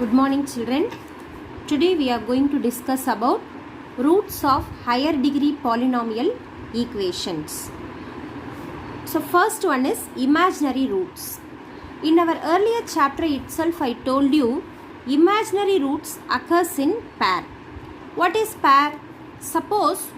Good morning children. Today we are going to discuss about roots of higher degree polynomial equations. So first one is imaginary roots. In our earlier chapter itself I told you imaginary roots occurs in pair. What is pair? Suppose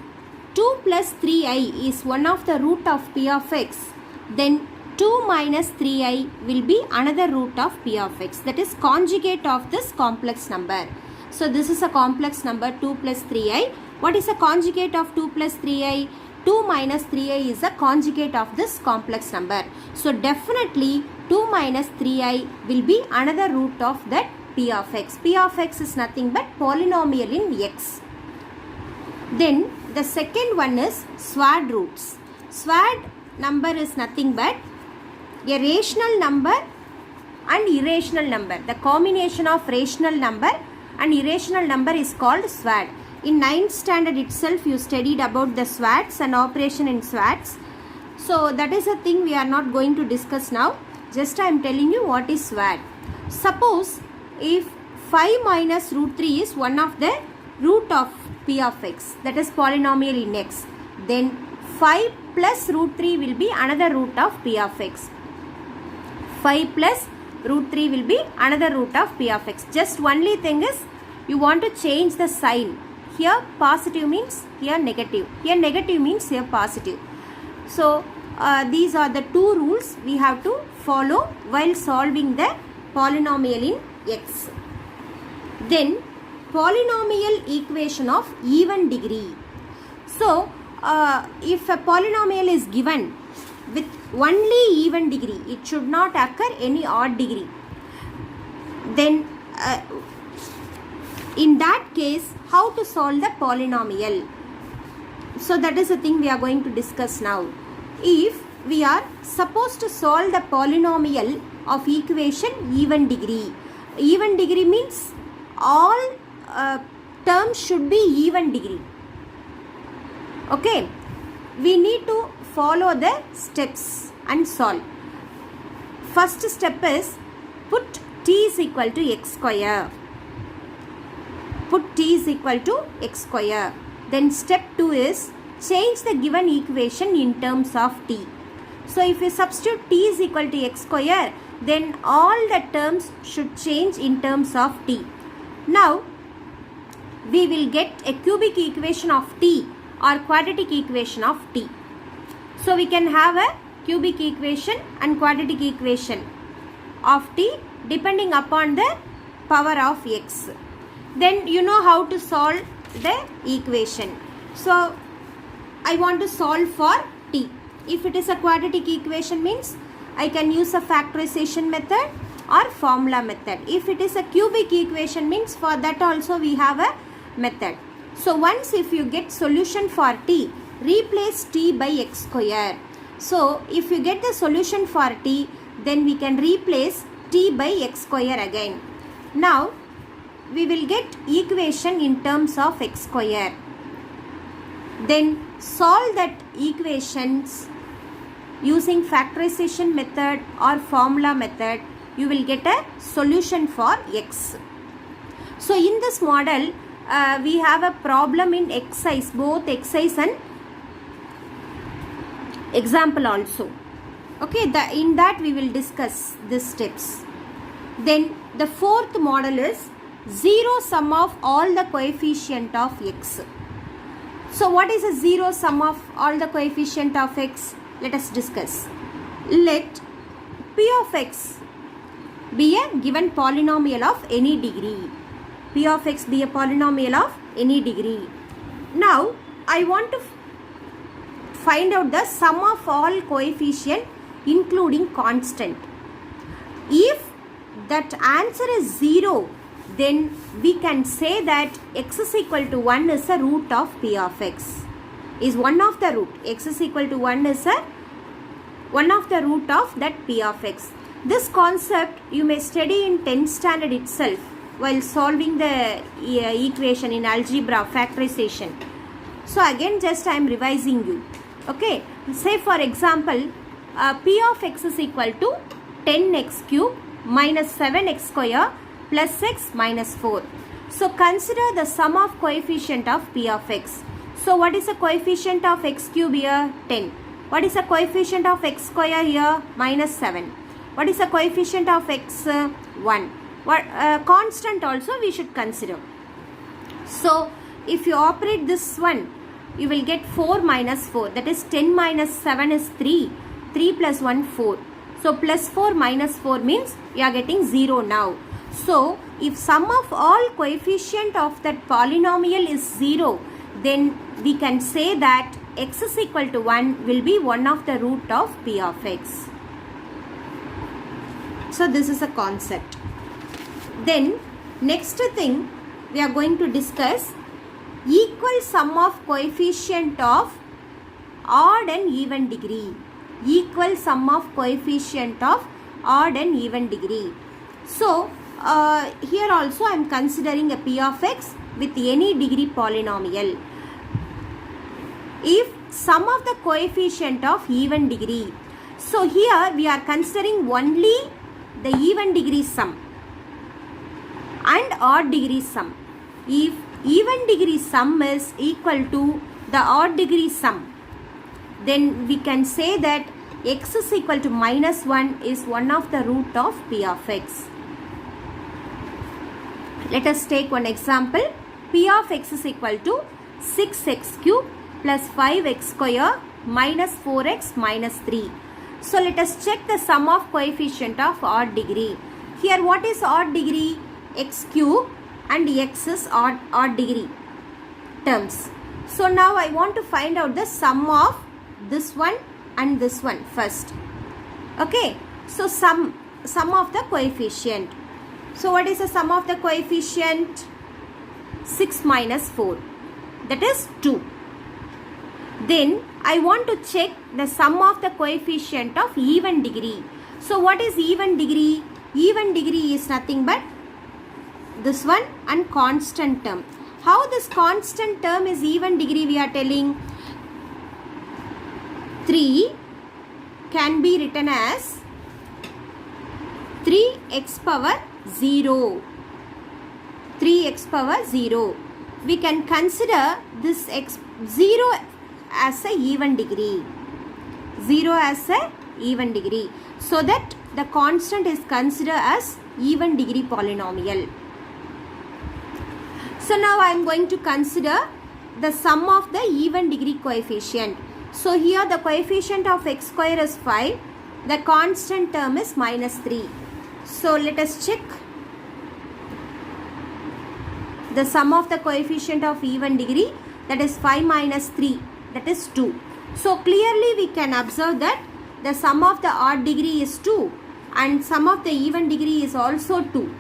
2 plus 3i is one of the root of p of x, then 2 minus 3i will be another root of p of x, that is conjugate of this complex number. So this is a complex number 2 plus 3i. What is a conjugate of 2 plus 3i? 2 minus 3i is a conjugate of this complex number. So definitely 2 minus 3i will be another root of that p of x. P of x is nothing but polynomial in x. Then the second one is sword roots. Sword number is nothing but a rational number and irrational number. The combination of rational number and irrational number is called sword. In 9th standard itself you studied about the swords and operation in swords. So that is a thing we are not going to discuss now. Just I am telling you what is sword. Suppose if 5 minus root 3 is one of the root of p of x, that is polynomial in x, then 5 plus root 3 will be another root of p of x. 5 plus root 3 will be another root of p of x. Just only thing is you want to change the sign. Here positive means here negative. Here negative means here positive. So these are the two rules we have to follow while solving the polynomial in x. Then polynomial equation of even degree. So if a polynomial is given with only even degree, it should not occur any odd degree, then in that case how to solve the polynomial. So that is the thing we are going to discuss now. If we are supposed to solve the polynomial of equation even degree means all terms should be even degree. Okay, we need to follow the steps and solve. First step is put t is equal to x square. Put t is equal to x square. Then step 2 is change the given equation in terms of t. So if you substitute t is equal to x square, then all the terms should change in terms of t. Now we will get a cubic equation of t or quadratic equation of t. So we can have a cubic equation and quadratic equation of t depending upon the power of x. Then you know how to solve the equation. So I want to solve for t. If it is a quadratic equation means I can use a factorization method or formula method. If it is a cubic equation means for that also we have a method. So once if you get solution for t, replace t by x square. So if you get the solution for t, then we can replace t by x square again. Now we will get equation in terms of x square. Then solve that equations using factorization method or formula method. You will get a solution for x. So in this model we have a problem in exercise, both exercise and example also. Okay, in that we will discuss these steps. Then the fourth model is zero sum of all the coefficient of x. So what is a zero sum of all the coefficient of x? Let us discuss. Let p of x be a given polynomial of any degree. P of x be a polynomial of any degree. Now I want to find out the sum of all coefficient including constant. If that answer is 0, then we can say that x is equal to 1 is a root of p of x. Is one of the root. X is equal to 1 is a one of the root of that p of x. This concept you may study in 10th standard itself while solving the equation in algebra factorization. So again just I am revising you. Okay, say for example p of x is equal to 10x cube minus 7x square plus x minus 4. So consider the sum of coefficient of p of x. So what is the coefficient of x cube here? 10. What is the coefficient of x square here? Minus 7. What is the coefficient of x? 1. What constant also we should consider. So if you operate this one, you will get 4 minus 4. That is 10 minus 7 is 3. 3 plus 1 4. So plus 4 minus 4 means you are getting 0 now. So if sum of all coefficient of that polynomial is 0, then we can say that x is equal to 1 will be one of the root of p of x. So this is a concept. Then next thing we are going to discuss equal sum of coefficient of odd and even degree. Equal sum of coefficient of odd and even degree. So here also I am considering a p of x with any degree polynomial. If sum of the coefficient of even degree. So here we are considering only the even degree sum and odd degree sum. If even degree sum is equal to the odd degree sum, then we can say that x is equal to minus 1 is one of the root of p of x. Let us take one example. P of x is equal to 6x cube plus 5x square minus 4x minus 3. So let us check the sum of coefficient of odd degree. Here what is odd degree? X cube and x is odd degree terms. So now I want to find out the sum of this one and this one first. Okay. So sum of the coefficient. So what is the sum of the coefficient? 6 minus 4. That is 2. Then I want to check the sum of the coefficient of even degree. So what is even degree? Even degree is nothing but this one and constant term. How this constant term is even degree we are telling? 3 can be written as 3x power 0. 3x power 0. We can consider this x 0 as a even degree. 0 as a even degree. So that the constant is considered as even degree polynomial. So now I am going to consider the sum of the even degree coefficient. So here the coefficient of x square is 5. The constant term is minus 3. So let us check the sum of the coefficient of even degree, that is 5 minus 3, that is 2. So clearly we can observe that the sum of the odd degree is 2 and sum of the even degree is also 2.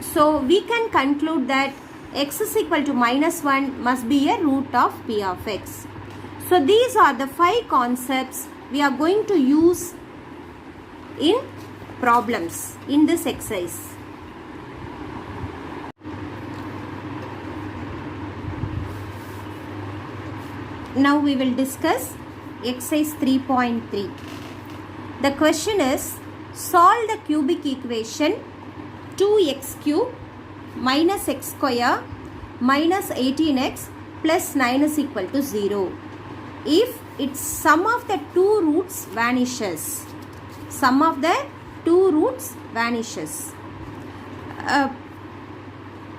So we can conclude that x is equal to minus 1 must be a root of p of x. So these are the 5 concepts we are going to use in problems in this exercise. Now we will discuss exercise 3.3. The question is, solve the cubic equation 2x cube minus x square minus 18x plus 9 is equal to 0. If its sum of the two roots vanishes. Sum of the two roots vanishes.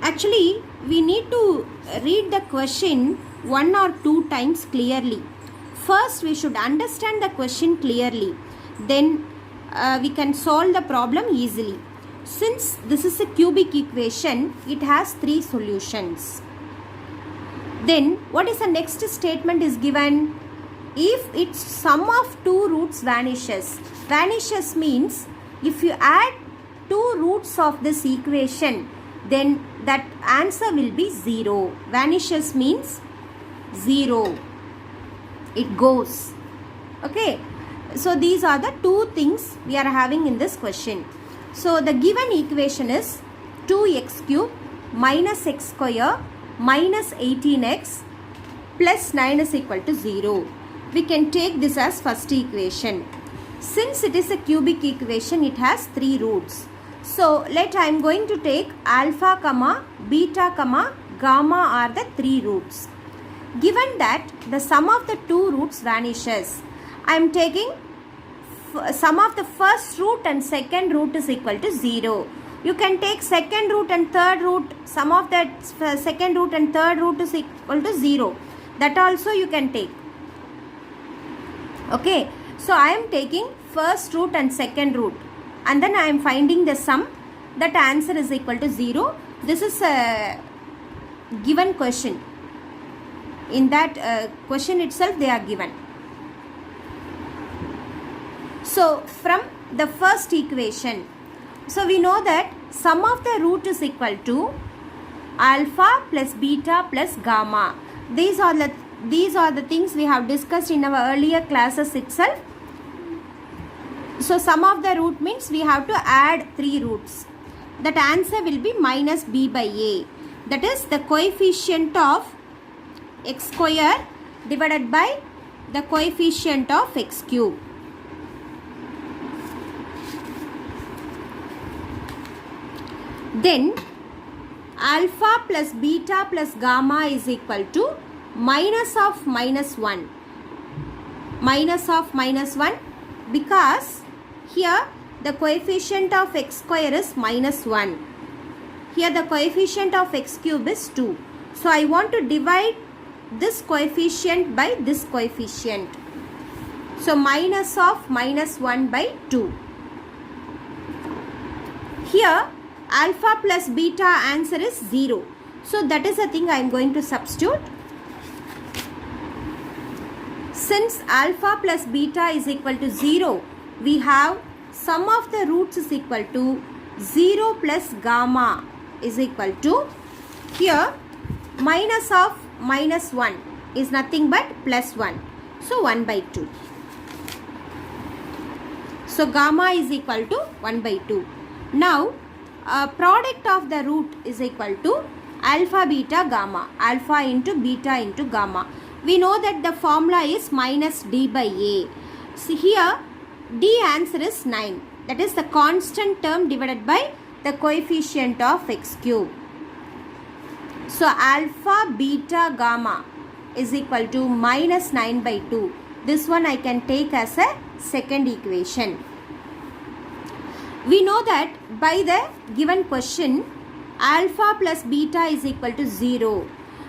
Actually, we need to read the question 1 or 2 times clearly. First, we should understand the question clearly. Then we can solve the problem easily. Since this is a cubic equation, it has 3 solutions. Then what is the next statement is given? If its sum of two roots vanishes. Vanishes means if you add 2 roots of this equation, then that answer will be 0. Vanishes means 0. It goes. Okay. So these are the 2 things we are having in this question. So the given equation is 2x cube minus x square minus 18x plus 9 is equal to 0. We can take this as first equation. Since it is a cubic equation, it has 3 roots. So I am going to take alpha comma beta comma gamma are the three roots. Given that the sum of the two roots vanishes, I am taking sum of the first root and second root is equal to 0. You can take second root and third root, sum of that second root and third root is equal to 0. That also you can take. Okay, so I am taking first root and second root, and then I am finding the sum. That answer is equal to 0. This is a given question. In that question itself they are given. So from the first equation, so we know that sum of the root is equal to alpha plus beta plus gamma. These are the things we have discussed in our earlier classes itself. So sum of the root means we have to add three roots. That answer will be minus b by a. That is the coefficient of x square divided by the coefficient of x cube. Then alpha plus beta plus gamma is equal to minus of minus 1. Minus of minus 1 because here the coefficient of x square is minus 1. Here the coefficient of x cube is 2. So I want to divide this coefficient by this coefficient. So minus of minus 1 by 2. Here alpha plus beta answer is 0. So that is the thing I am going to substitute. Since alpha plus beta is equal to 0, we have sum of the roots is equal to 0 plus gamma is equal to, here minus of minus 1 is nothing but plus 1. So 1 by 2. So gamma is equal to 1 by 2. Now product of the root is equal to alpha beta gamma. Alpha into beta into gamma. We know that the formula is minus d by a. See here d answer is 9. That is the constant term divided by the coefficient of x cube. So alpha beta gamma is equal to minus 9 by 2. This one I can take as a second equation. We know that by the given question alpha plus beta is equal to 0.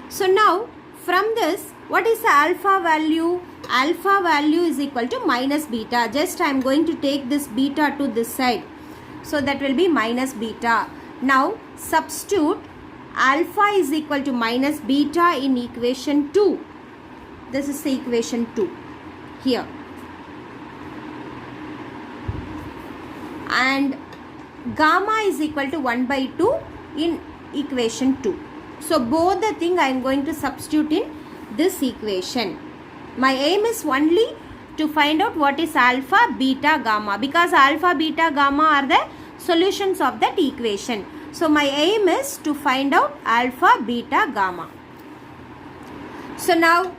So now from this, what is the alpha value? Alpha value is equal to minus beta. Just I am going to take this beta to this side. So that will be minus beta. Now substitute alpha is equal to minus beta in equation 2. This is the equation 2 here. And gamma is equal to 1 by 2 in equation 2. So both the thing I am going to substitute in this equation. My aim is only to find out what is alpha, beta, gamma, because alpha, beta, gamma are the solutions of that equation. So my aim is to find out alpha, beta, gamma. So now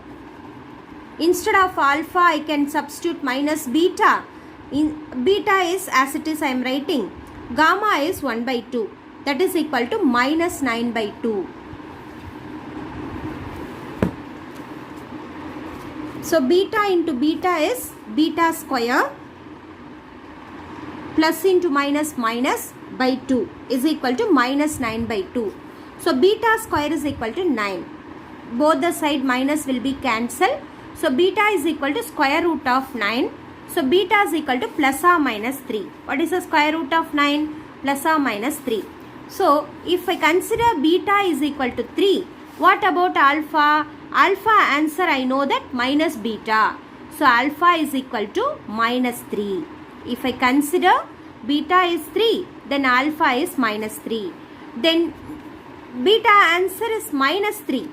instead of alpha I can substitute minus beta. In beta is as it is I am writing. Gamma is 1 by 2. That is equal to minus 9 by 2. So beta into beta is beta square plus into minus minus by 2 is equal to minus 9 by 2. So beta square is equal to 9. Both the side minus will be cancelled. So beta is equal to square root of 9. So beta is equal to plus or minus 3. What is the square root of 9? Plus or minus 3. So if I consider beta is equal to 3, what about alpha? Alpha answer I know that minus beta. So alpha is equal to minus 3. If I consider beta is 3, then alpha is minus 3. Then beta answer is minus 3.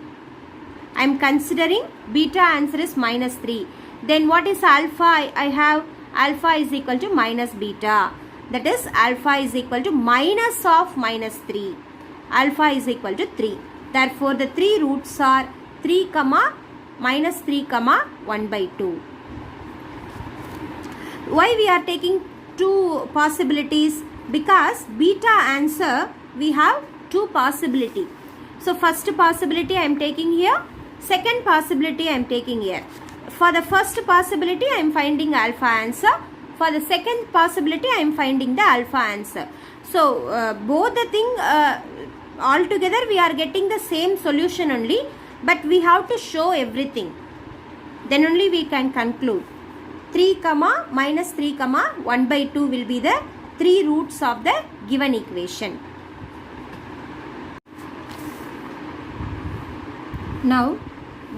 I am considering beta answer is minus 3. Then what is alpha? I have alpha is equal to minus beta. That is alpha is equal to minus of minus 3. Alpha is equal to 3. Therefore the three roots are 3 comma minus 3 comma 1 by 2. Why we are taking two possibilities? Because beta answer we have two possibility. So first possibility I am taking here, second possibility I am taking here. For the first possibility I am finding alpha answer. For the second possibility I am finding the alpha answer. So both the thing all together we are getting the same solution only, but we have to show everything. Then only we can conclude. 3 comma minus 3 comma 1 by 2 will be the 3 roots of the given equation. Now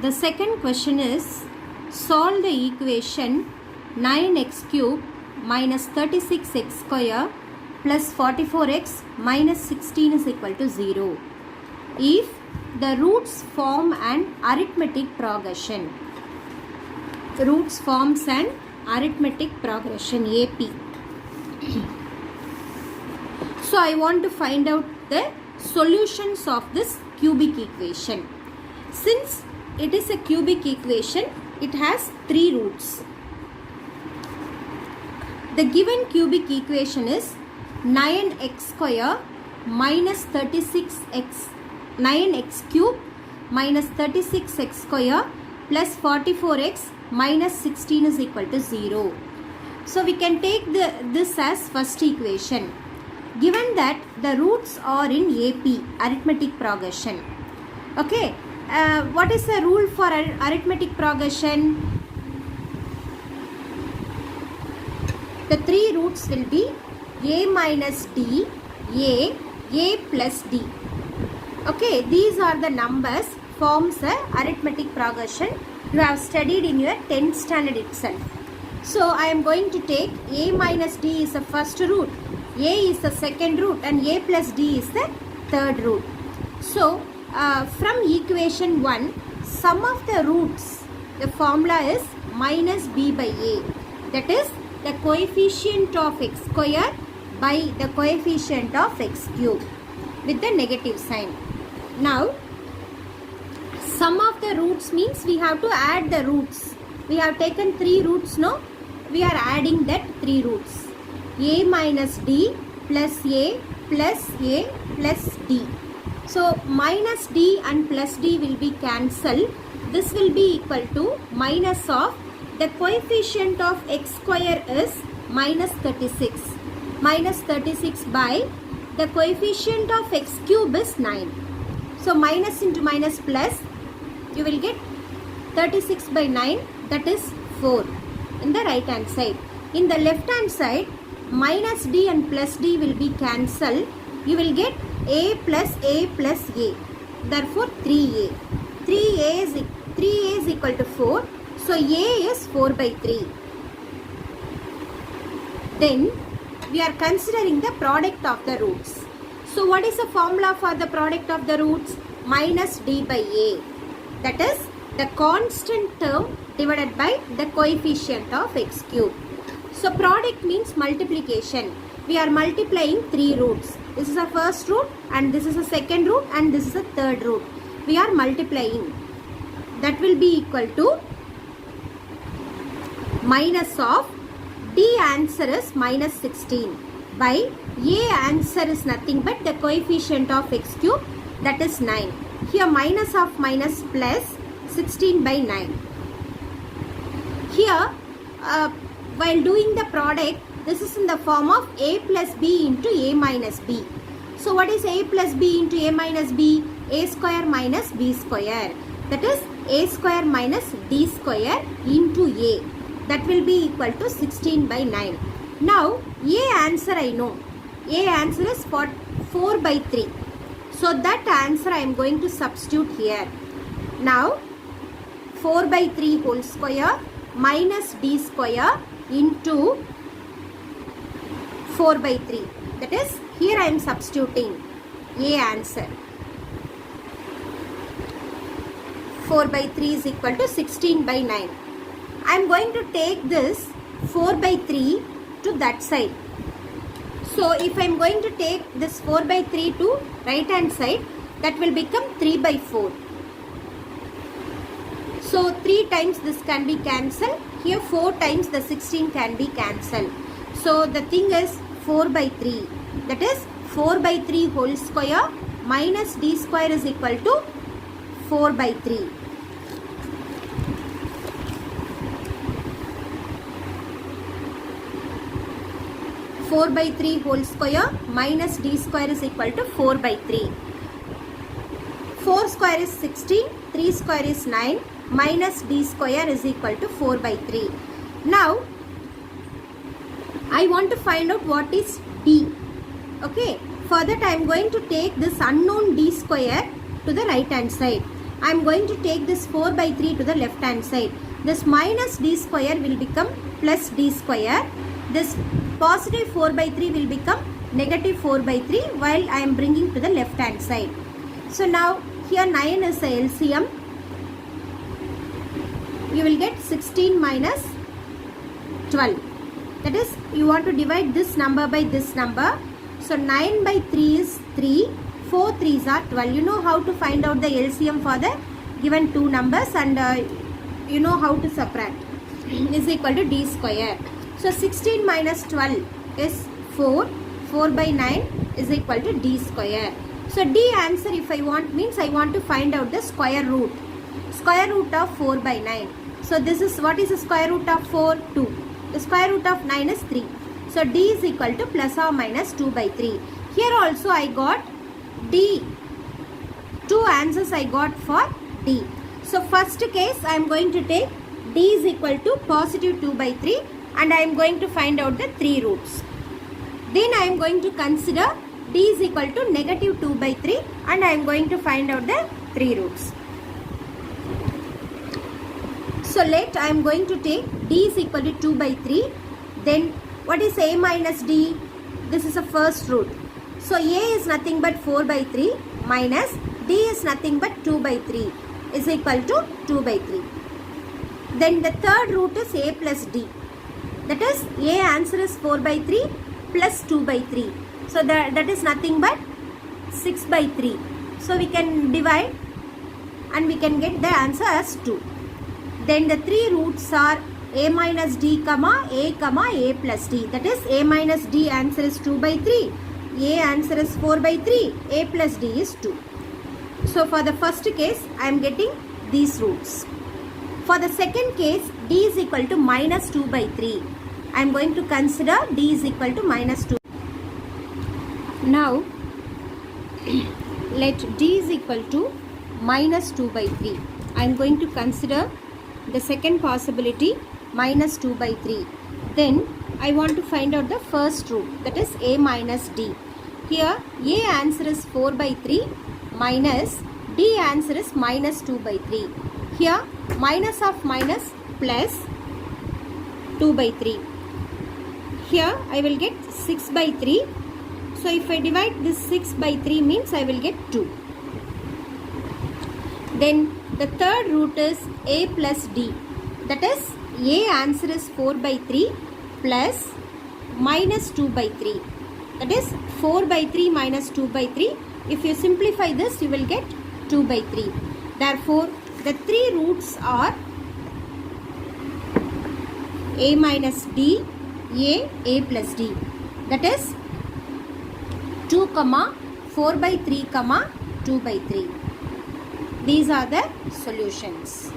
the second question is, solve the equation 9x cube minus 36x square plus 44x minus 16 is equal to 0 if the roots form an arithmetic progression. Roots forms an arithmetic progression AP. So I want to find out the solutions of this cubic equation. Since it is a cubic equation, it has 3 roots. The given cubic equation is 9x square minus 36x, 9x cube minus 36x square plus 44x minus 16 is equal to 0. So we can take this as first equation. Given that the roots are in AP, arithmetic progression. Okay, what is the rule for arithmetic progression? The 3 roots will be a minus d, a plus d. Okay, these are the numbers forms a arithmetic progression. You have studied in your 10th standard itself. So I am going to take a minus d is the first root, a is the second root, and a plus d is the third root. So from equation 1, sum of the roots, the formula is minus b by a. That is the coefficient of x square by the coefficient of x cube with the negative sign. Now sum of the roots means we have to add the roots. We have taken 3 roots now. We are adding that 3 roots. A minus d plus a plus a plus d. So minus d and plus d will be cancelled. This will be equal to minus of the coefficient of x square is minus 36. Minus 36 by the coefficient of x cube is 9. So minus into minus plus, you will get 36 by 9, that is 4 in the right hand side. In the left hand side, minus d and plus d will be cancelled. You will get a plus a plus a. Therefore 3a. 3a is equal to 4. So a is 4 by 3. Then we are considering the product of the roots. So what is the formula for the product of the roots? Minus d by a. That is the constant term divided by the coefficient of x cube. So product means multiplication. We are multiplying 3 roots. This is a first root and this is a second root and this is a third root. We are multiplying. That will be equal to minus of d answer is minus 16 by a answer is nothing but the coefficient of x cube, that is 9. Here minus of minus plus 16 by 9. Here while doing the product, this is in the form of a plus b into a minus b. So what is a plus b into a minus b? A square minus b square. That is a square minus d square into a. That will be equal to 16 by 9. Now a answer I know. A answer is 4 by 3. So that answer I am going to substitute here. Now 4 by 3 whole square minus d square into 4 by 3. That is, here I am substituting a answer. 4 by 3 is equal to 16 by 9. I am going to take this 4 by 3 to that side. So if I am going to take this 4 by 3 to right hand side, that will become 3 by 4. So 3 times this can be cancelled. Here 4 times the 16 can be cancelled. So the thing is 4 by 3. that is 4 by 3 whole square minus d square is equal to 4 by 3. Four by 3 whole square minus d square is equal to 4 by 3. 4 square is 16, 3 square is 9, minus d square is equal to 4 by 3. Now, I want to find out what is d. Okay, for that I am going to take this unknown d square to the right hand side. I am going to take this 4 by 3 to the left hand side. This minus d square will become plus d square. This positive 4 by 3 will become negative 4 by 3 while I am bringing to the left hand side. So now here 9 is the LCM. You will get 16 minus 12. That is, you want to divide this number by this number. So 9 by 3 is 3. 4 3s are 12. You know how to find out the LCM for the given two numbers, and you know how to subtract. Is equal to d square. So 16 minus 12 is 4. 4 by 9 is equal to d square. So d answer if I want means I want to find out the square root. Square root of 4 by 9. So this is, what is the square root of 4? 2. The square root of 9 is 3. So d is equal to plus or minus 2 by 3. Here also I got d. Two answers I got for d. So first case I am going to take d is equal to positive 2 by 3 and I am going to find out the 3 roots. Then I am going to consider d is equal to negative 2 by 3 and I am going to find out the 3 roots. So let I am going to take d is equal to 2 by 3. Then what is a minus d? This is a first root. So a is nothing but 4 by 3 minus d is nothing but 2 by 3 is equal to 2 by 3. Then the third root is a plus d. That is, a answer is 4 by 3 plus 2 by 3. So that is nothing but 6 by 3. So we can divide and we can get the answer as 2. Then the 3 roots are a minus d, a plus d. That is, a minus d answer is 2 by 3. A answer is 4 by 3. A plus d is 2. So for the first case, I am getting these roots. For the second case, d is equal to minus 2 by 3. I am going to consider d is equal to minus 2. Now, let d is equal to minus 2 by 3. I am going to consider the second possibility, minus 2 by 3. Then I want to find out the first root, that is a minus d. Here a answer is 4 by 3 minus d answer is minus 2 by 3. Here minus of minus plus 2 by 3. Here I will get 6 by 3. So if I divide this 6 by 3 means I will get 2. Then the third root is a plus d. That is, a answer is 4 by 3 plus minus 2 by 3. That is 4 by 3 minus 2 by 3. If you simplify this, you will get 2 by 3. Therefore, the 3 roots are a minus d, a plus d. That is 2, 4 by 3, 2 by 3. These are the solutions.